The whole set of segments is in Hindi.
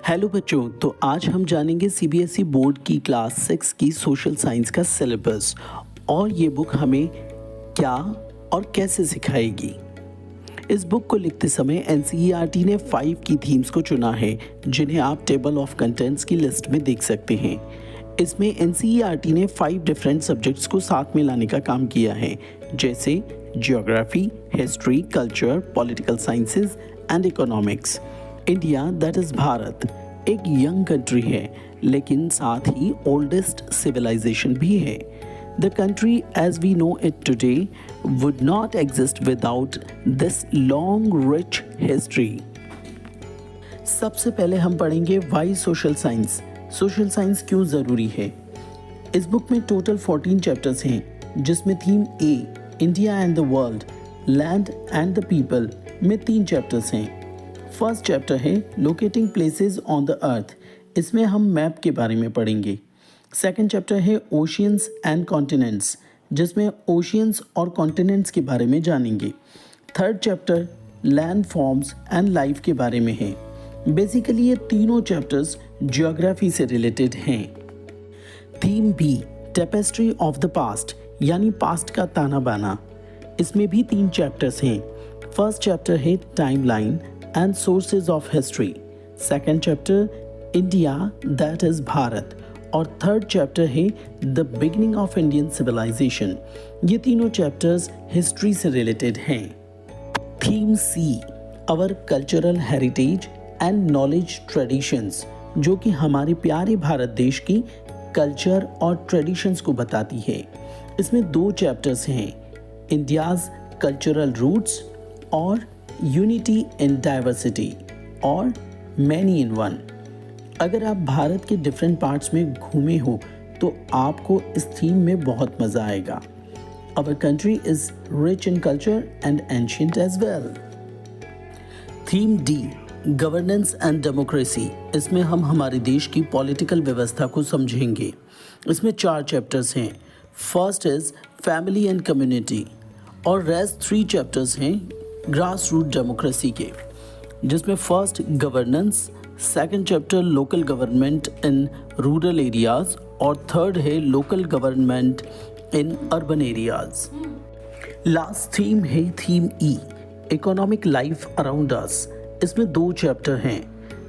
हेलो बच्चों, तो आज हम जानेंगे सीबीएसई बोर्ड की क्लास 6 की सोशल साइंस का सिलेबस और ये बुक हमें क्या और कैसे सिखाएगी। इस बुक को लिखते समय एनसीईआरटी ने 5 की थीम्स को चुना है, जिन्हें आप टेबल ऑफ कंटेंट्स की लिस्ट में देख सकते हैं। इसमें एनसीईआरटी ने 5 डिफरेंट सब्जेक्ट्स को साथ में लाने का काम किया है, जैसे geography, history, culture, political sciences and economics. India that is Bharat एक यंग कंट्री है, लेकिन साथ ही ओल्डेस्ट सिविलाइजेशन भी है। The country as we know it today would not exist without this long rich history. सबसे पहले हम पढ़ेंगे why social science. Social science क्यों ज़रूरी है। इस बुक में टोटल 14 चैप्टर्स हैं, जिसमें theme A India and the world, land and the people में 3 चैप्टर्स हैं। फर्स्ट चैप्टर है locating places on the earth. इसमें हम मैप के बारे में पढ़ेंगे। सेकंड चैप्टर है ओशियंस एंड कॉन्टिनेंट्स, जिसमें ओशियंस और कॉन्टिनेंट्स के बारे में जानेंगे। Third chapter land forms and life के बारे में है। बेसिकली ये तीनों चैप्टर्स ज्योग्राफी से रिलेटेड हैं। Theme B tapestry of the past, यानी पास्ट का ताना बाना। इसमें भी 3 चैप्टर्स हैं। फर्स्ट चैप्टर है timeline and sources of history. Second chapter India that is Bharat और थर्ड चैप्टर है the beginning of Indian civilization. ये तीनों चैप्टर्स हिस्ट्री से रिलेटेड हैं। Theme C our cultural heritage and knowledge traditions, जो कि हमारे प्यारे भारत देश की कल्चर और ट्रेडिशंस को बताती है। इसमें 2 चैप्टर्स हैं, इंडियाज कल्चरल रूट्स और यूनिटी इन डाइवर्सिटी और मैनी इन वन। अगर आप भारत के डिफरेंट पार्ट्स में घूमे हो तो आपको इस थीम में बहुत मज़ा आएगा। Our country is rich in culture and ancient as well. Theme D governance and democracy. इसमें हम हमारे देश की पॉलिटिकल व्यवस्था को समझेंगे। इसमें 4 चैप्टर्स हैं। First is family and community और रेस्ट 3 चैप्टर्स हैं ग्रास रूट डेमोक्रेसी के, जिसमें first governance, second chapter local government in rural areas और थर्ड है local government in urban areas. Last theme है थीम ई इकोनॉमिक लाइफ अराउंड अस। इसमें 2 चैप्टर हैं,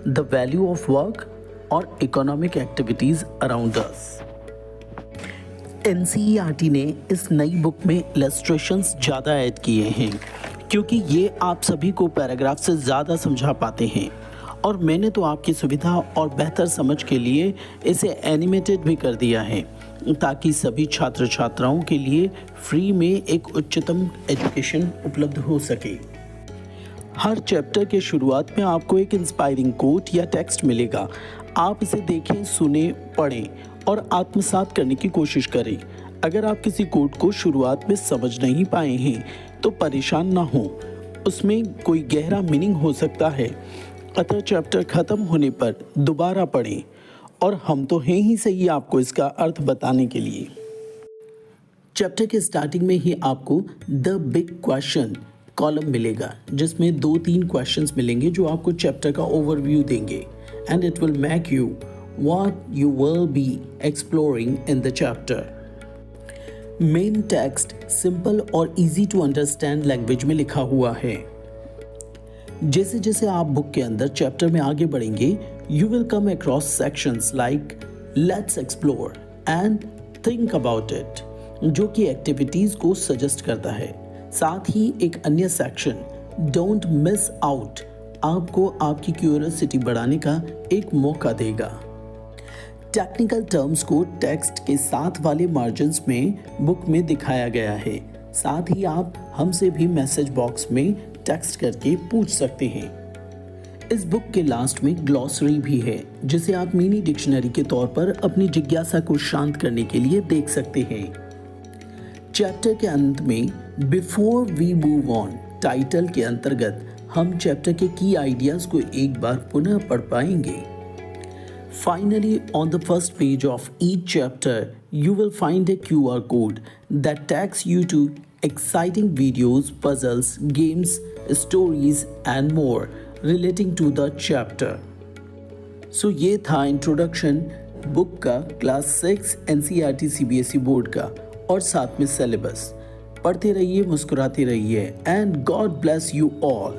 द वैल्यू ऑफ वर्क और economic activities around us. NCERT ने इस नई बुक में इलस्ट्रेशंस ज़्यादा ऐड किए हैं, क्योंकि ये आप सभी को पैराग्राफ से ज़्यादा समझा पाते हैं। और मैंने तो आपकी सुविधा और बेहतर समझ के लिए इसे एनिमेटेड भी कर दिया है, ताकि सभी छात्र छात्राओं के लिए फ्री में एक उच्चतम एजुकेशन उपलब्ध हो सके। हर चैप्टर के शुरुआत में आपको एक इंस्पायरिंग कोट या टेक्स्ट मिलेगा। आप इसे देखें, सुने, पढ़ें और आत्मसात करने की कोशिश करें। अगर आप किसी कोट को शुरुआत में समझ नहीं पाए हैं तो परेशान ना हो, उसमें कोई गहरा मीनिंग हो सकता है। अतः चैप्टर खत्म होने पर दोबारा पढ़ें, और हम तो हैं ही सही आपको इसका अर्थ बताने के लिए। चैप्टर के स्टार्टिंग में ही आपको द बिग क्वेश्चन कॉलम मिलेगा, जिसमें 2-3 क्वेश्चंस मिलेंगे जो आपको चैप्टर का ओवरव्यू देंगे, and it will make you what you will be exploring in the chapter. Main text simple और इजी टू अंडरस्टैंड लैंग्वेज में लिखा हुआ है। जैसे जैसे आप बुक के अंदर चैप्टर में आगे बढ़ेंगे, you will come across sections like let's explore and think about it, जो कि एक्टिविटीज को सजेस्ट करता है। साथ ही एक अन्य सेक्शन डोंट मिस आउट आपको आपकी क्यूरियोसिटी बढ़ाने का एक मौका देगा। टेक्निकल टर्म्स को टेक्स्ट के साथ वाले मार्जिन्स में बुक में दिखाया गया है। साथ ही आप हमसे भी मैसेज बॉक्स में टेक्स्ट करके पूछ सकते हैं। इस बुक के लास्ट में ग्लॉसरी भी है, जिसे आप मिनी डिक्शनरी के तौर पर अपनी जिज्ञासा को शांत करने के लिए देख सकते हैं। चैप्टर के अंत में before we move on title के अंतर्गत हम चैप्टर के की आइडियाज को एक बार पुनः पढ़ पाएंगे। Finally, on the first page of each chapter, you will find a QR code that takes you to exciting videos, puzzles, games, stories, and more relating to the chapter. सो ये था इंट्रोडक्शन बुक का क्लास 6 एनसीईआरटी सीबीएसई बोर्ड का और साथ में सिलेबस। पढ़ते रहिए, मुस्कुराते रहिए and God bless you all.